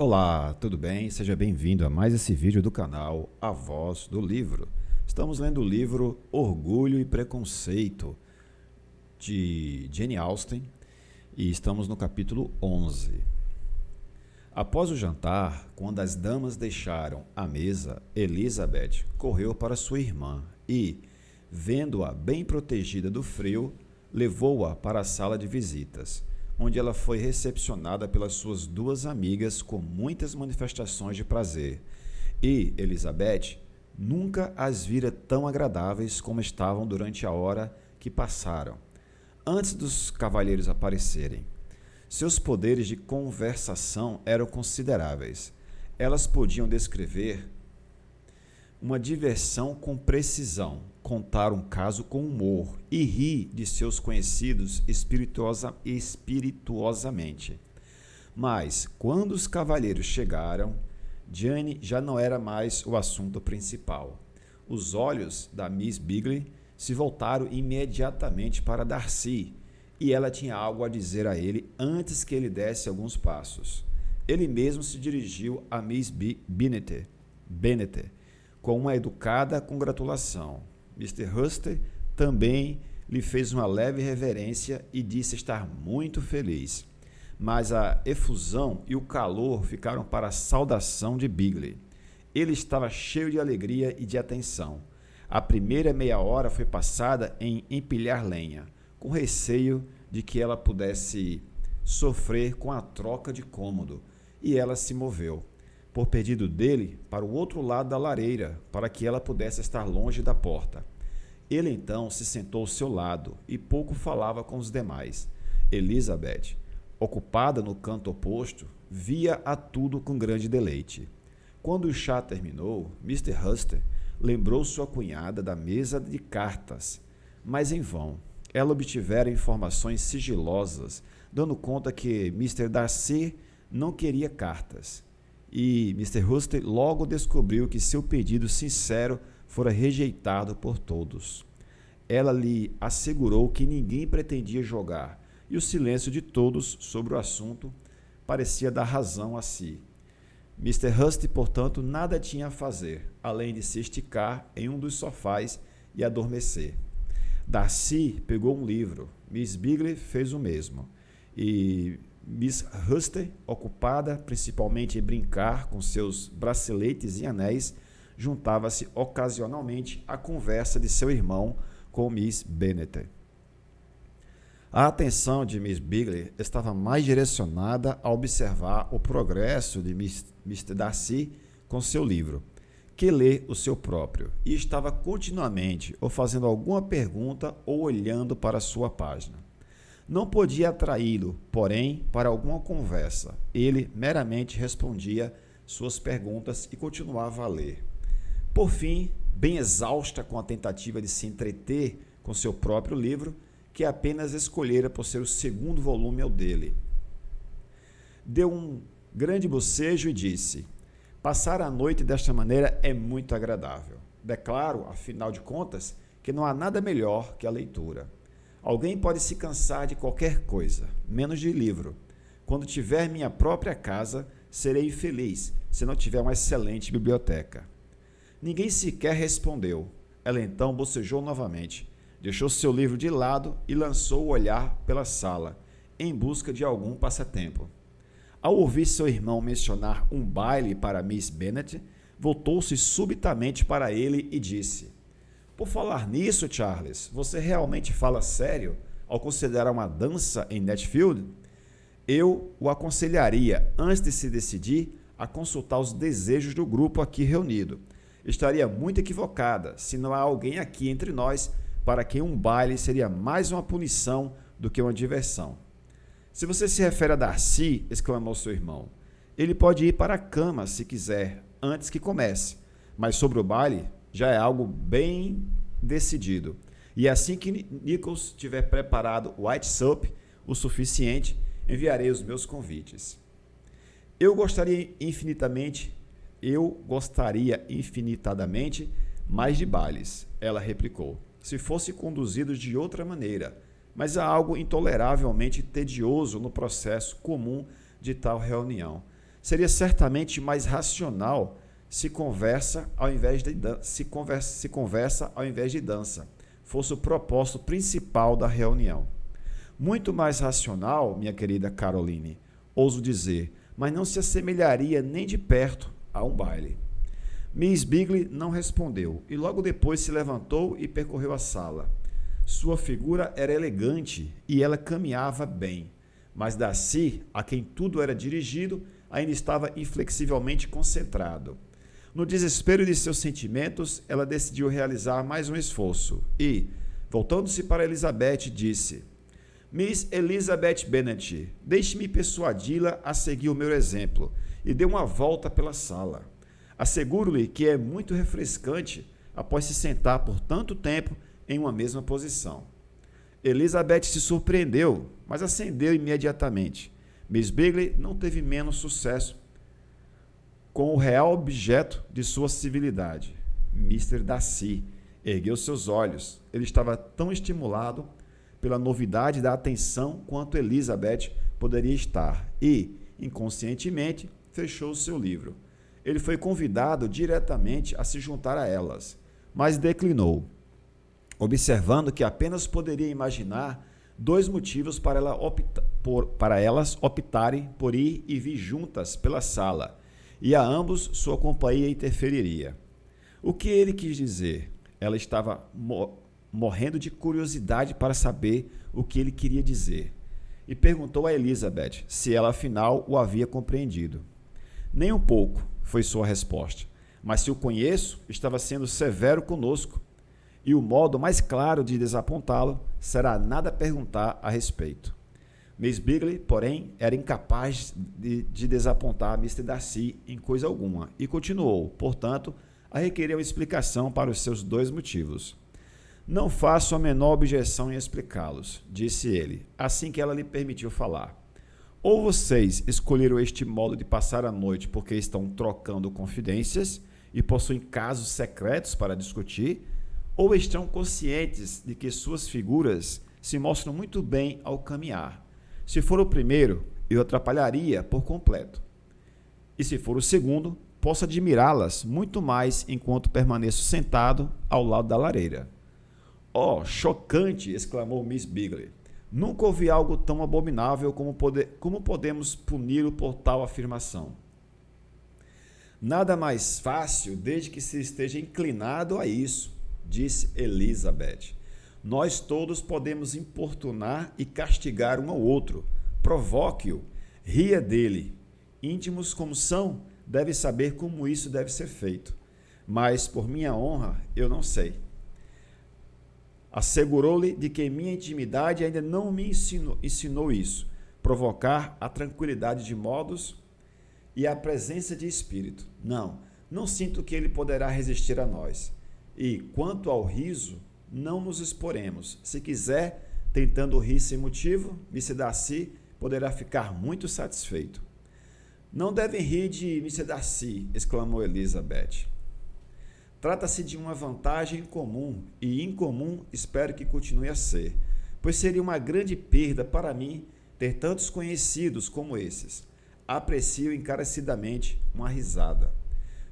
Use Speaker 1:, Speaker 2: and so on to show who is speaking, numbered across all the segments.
Speaker 1: Olá, tudo bem? Seja bem-vindo a mais esse vídeo do canal A Voz do Livro. Estamos lendo o livro Orgulho e Preconceito, de Jane Austen, e estamos no capítulo 11. Após o jantar, quando as damas deixaram a mesa, Elizabeth correu para sua irmã e, vendo-a bem protegida do frio, levou-a para a sala de visitas, onde ela foi recepcionada pelas suas duas amigas com muitas manifestações de prazer. E Elizabeth nunca as vira tão agradáveis como estavam durante a hora que passaram, antes dos cavalheiros aparecerem. Seus poderes de conversação eram consideráveis. Elas podiam descrever uma diversão com precisão, contar um caso com humor e rir de seus conhecidos espirituosamente. Mas, quando os cavalheiros chegaram, Jane já não era mais o assunto principal. Os olhos da Miss Bingley se voltaram imediatamente para Darcy, e ela tinha algo a dizer a ele antes que ele desse alguns passos. Ele mesmo se dirigiu a Miss Bennet, com uma educada congratulação. Mr. Hurst também lhe fez uma leve reverência e disse estar muito feliz. Mas a efusão e o calor ficaram para a saudação de Bingley. Ele estava cheio de alegria e de atenção. A primeira meia hora foi passada em empilhar lenha, com receio de que ela pudesse sofrer com a troca de cômodo, e ela se moveu, por pedido dele, para o outro lado da lareira, para que ela pudesse estar longe da porta. Ele então se sentou ao seu lado e pouco falava com os demais. Elizabeth, ocupada no canto oposto, via a tudo com grande deleite. Quando o chá terminou, Mr. Hurst lembrou sua cunhada da mesa de cartas, mas em vão. Ela obtivera informações sigilosas, dando conta que Mr. Darcy não queria cartas. E Mr. Hurst logo descobriu que seu pedido sincero fora rejeitado por todos. Ela lhe assegurou que ninguém pretendia jogar, e o silêncio de todos sobre o assunto parecia dar razão a si. Mr. Hurst, portanto, nada tinha a fazer, além de se esticar em um dos sofás e adormecer. Darcy pegou um livro, Miss Bingley fez o mesmo, e Miss Hurst, ocupada principalmente em brincar com seus braceletes e anéis, juntava-se ocasionalmente à conversa de seu irmão com Miss Bennet. A atenção de Miss Bingley estava mais direcionada a observar o progresso de Mr. Darcy com seu livro, que ler o seu próprio, e estava continuamente ou fazendo alguma pergunta ou olhando para a sua página. Não podia atraí-lo, porém, para alguma conversa. Ele meramente respondia suas perguntas e continuava a ler. Por fim, bem exausta com a tentativa de se entreter com seu próprio livro, que apenas escolhera por ser o segundo volume ao dele, deu um grande bocejo e disse: passar a noite desta maneira é muito agradável. Declaro, afinal de contas, que não há nada melhor que a leitura. Alguém pode se cansar de qualquer coisa, menos de livro. Quando tiver minha própria casa, serei infeliz se não tiver uma excelente biblioteca. Ninguém sequer respondeu. Ela então bocejou novamente, deixou seu livro de lado e lançou o olhar pela sala, em busca de algum passatempo. Ao ouvir seu irmão mencionar um baile para Miss Bennet, voltou-se subitamente para ele e disse: por falar nisso, Charles, você realmente fala sério ao considerar uma dança em Netfield? Eu o aconselharia, antes de se decidir, a consultar os desejos do grupo aqui reunido. Estaria muito equivocada se não há alguém aqui entre nós para quem um baile seria mais uma punição do que uma diversão. Se você se refere a Darcy, exclamou seu irmão, ele pode ir para a cama, se quiser, antes que comece, mas sobre o baile já é algo bem decidido. E assim que Nichols tiver preparado White Soap o suficiente, enviarei os meus convites. Eu gostaria infinitadamente mais de bailes, ela replicou, se fosse conduzidos de outra maneira, mas há algo intoleravelmente tedioso no processo comum de tal reunião. Seria certamente mais racional se conversa ao invés de dança fosse o propósito principal da reunião. Muito mais racional, minha querida Caroline, ouso dizer, mas não se assemelharia nem de perto a um baile. Miss Bingley não respondeu e logo depois se levantou e percorreu a sala. Sua figura era elegante e ela caminhava bem, mas Darcy, a quem tudo era dirigido, ainda estava inflexivelmente concentrado. No desespero de seus sentimentos, ela decidiu realizar mais um esforço e, voltando-se para Elizabeth, disse: Miss Elizabeth Bennet, deixe-me persuadi-la a seguir o meu exemplo e dê uma volta pela sala. Asseguro-lhe que é muito refrescante após se sentar por tanto tempo em uma mesma posição. Elizabeth se surpreendeu, mas acendeu imediatamente. Miss Bingley não teve menos sucesso com o real objeto de sua civilidade. Mr. Darcy ergueu seus olhos. Ele estava tão estimulado pela novidade da atenção quanto Elizabeth poderia estar e, inconscientemente, fechou o seu livro. Ele foi convidado diretamente a se juntar a elas, mas declinou, observando que apenas poderia imaginar 2 motivos para elas optarem por ir e vir juntas pela sala, e a ambos sua companhia interferiria. O que ele quis dizer? Ela estava morrendo de curiosidade para saber o que ele queria dizer, e perguntou a Elizabeth se ela afinal o havia compreendido. Nem um pouco, foi sua resposta, mas se o conheço, estava sendo severo conosco, e o modo mais claro de desapontá-lo será nada perguntar a respeito. Miss Bingley, porém, era incapaz de desapontar Mr. Darcy em coisa alguma e continuou, portanto, a requerer uma explicação para os seus 2 motivos. Não faço a menor objeção em explicá-los, disse ele, assim que ela lhe permitiu falar. Ou vocês escolheram este modo de passar a noite porque estão trocando confidências e possuem casos secretos para discutir, ou estão conscientes de que suas figuras se mostram muito bem ao caminhar. Se for o primeiro, eu atrapalharia por completo. E se for o segundo, posso admirá-las muito mais enquanto permaneço sentado ao lado da lareira. Oh, chocante! Exclamou Miss Bingley. Nunca ouvi algo tão abominável como podemos puni-lo por tal afirmação. Nada mais fácil desde que se esteja inclinado a isso, disse Elizabeth. Nós todos podemos importunar e castigar um ao outro. Provoque-o, ria dele. Íntimos como são, devem saber como isso deve ser feito. Mas, por minha honra, eu não sei. Assegurou-lhe de que minha intimidade ainda não me ensinou isso, provocar a tranquilidade de modos e a presença de espírito. Não sinto que ele poderá resistir a nós. E, quanto ao riso, não nos exporemos. Se quiser, tentando rir sem motivo, Mr. Darcy poderá ficar muito satisfeito. Não devem rir de Mr. Darcy, exclamou Elizabeth. Trata-se de uma vantagem comum, e incomum espero que continue a ser, pois seria uma grande perda para mim ter tantos conhecidos como esses. Aprecio encarecidamente uma risada.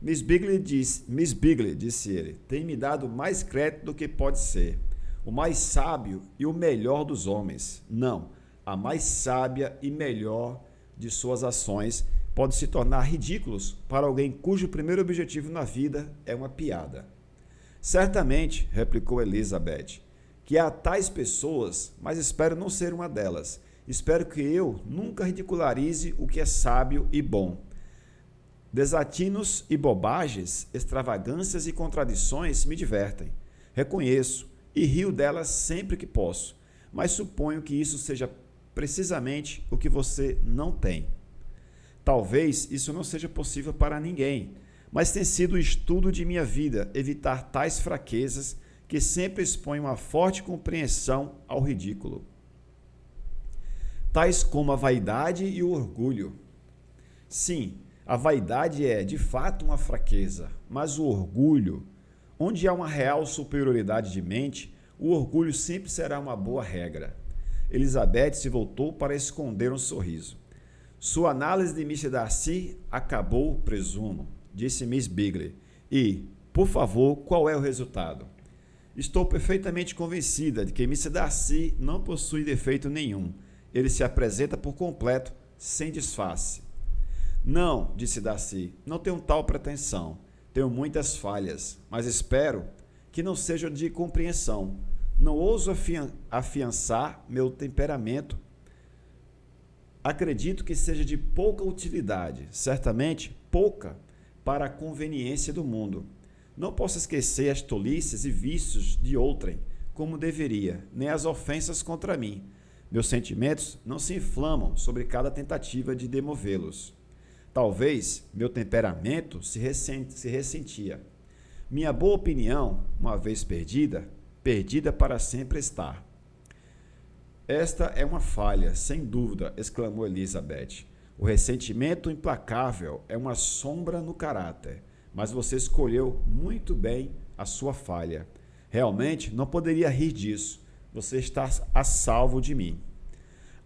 Speaker 1: Miss Bingley, disse ele, tem me dado mais crédito do que pode ser. O mais sábio e o melhor dos homens. Não, a mais sábia e melhor de suas ações pode se tornar ridículos para alguém cujo primeiro objetivo na vida é uma piada. Certamente, replicou Elizabeth, que há tais pessoas, mas espero não ser uma delas. Espero que eu nunca ridicularize o que é sábio e bom. Desatinos e bobagens, extravagâncias e contradições me divertem. Reconheço e rio delas sempre que posso, mas suponho que isso seja precisamente o que você não tem. Talvez isso não seja possível para ninguém, mas tem sido o estudo de minha vida evitar tais fraquezas que sempre expõem uma forte compreensão ao ridículo. Tais como a vaidade e o orgulho. Sim, a vaidade é, de fato, uma fraqueza, mas o orgulho, onde há uma real superioridade de mente, o orgulho sempre será uma boa regra. Elizabeth se voltou para esconder um sorriso. Sua análise de Mr. Darcy acabou, presumo, disse Miss Bingley. E, por favor, qual é o resultado? Estou perfeitamente convencida de que Mr. Darcy não possui defeito nenhum. Ele se apresenta por completo, sem disfarce. Não, disse Darcy, não tenho tal pretensão. Tenho muitas falhas, mas espero que não sejam de compreensão. Não ouso afiançar meu temperamento. Acredito que seja de pouca utilidade, certamente pouca, para a conveniência do mundo. Não posso esquecer as tolices e vícios de outrem, como deveria, nem as ofensas contra mim. Meus sentimentos não se inflamam sobre cada tentativa de demovê-los. Talvez meu temperamento se ressentia. Minha boa opinião, uma vez perdida, perdida para sempre está. Esta é uma falha, sem dúvida, exclamou Elizabeth. O ressentimento implacável é uma sombra no caráter, mas você escolheu muito bem a sua falha. Realmente não poderia rir disso. Você está a salvo de mim.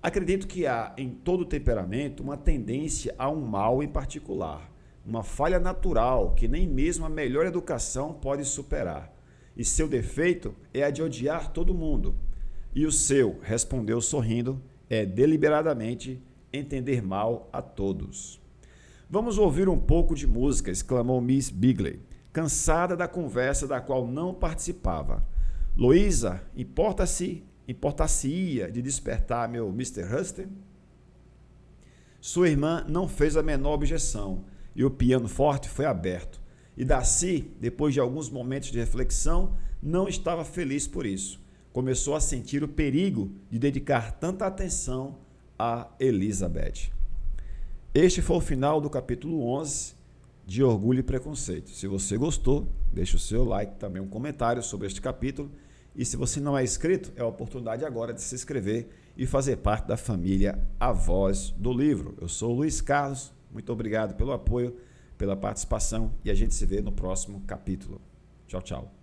Speaker 1: Acredito que há em todo temperamento uma tendência a um mal em particular, uma falha natural que nem mesmo a melhor educação pode superar. E seu defeito é a de odiar todo mundo. E o seu, respondeu sorrindo, é deliberadamente entender mal a todos. Vamos ouvir um pouco de música, exclamou Miss Bingley, cansada da conversa da qual não participava. Louisa, importa-se-ia de despertar meu Mr. Huston? Sua irmã não fez a menor objeção, e o piano forte foi aberto. E Darcy, depois de alguns momentos de reflexão, não estava feliz por isso. Começou a sentir o perigo de dedicar tanta atenção a Elizabeth. Este foi o final do capítulo 11 de Orgulho e Preconceito. Se você gostou, deixe o seu like, também um comentário sobre este capítulo. E se você não é inscrito, é a oportunidade agora de se inscrever e fazer parte da família A Voz do Livro. Eu sou o Luiz Carlos, muito obrigado pelo apoio, pela participação e a gente se vê no próximo capítulo. Tchau, tchau.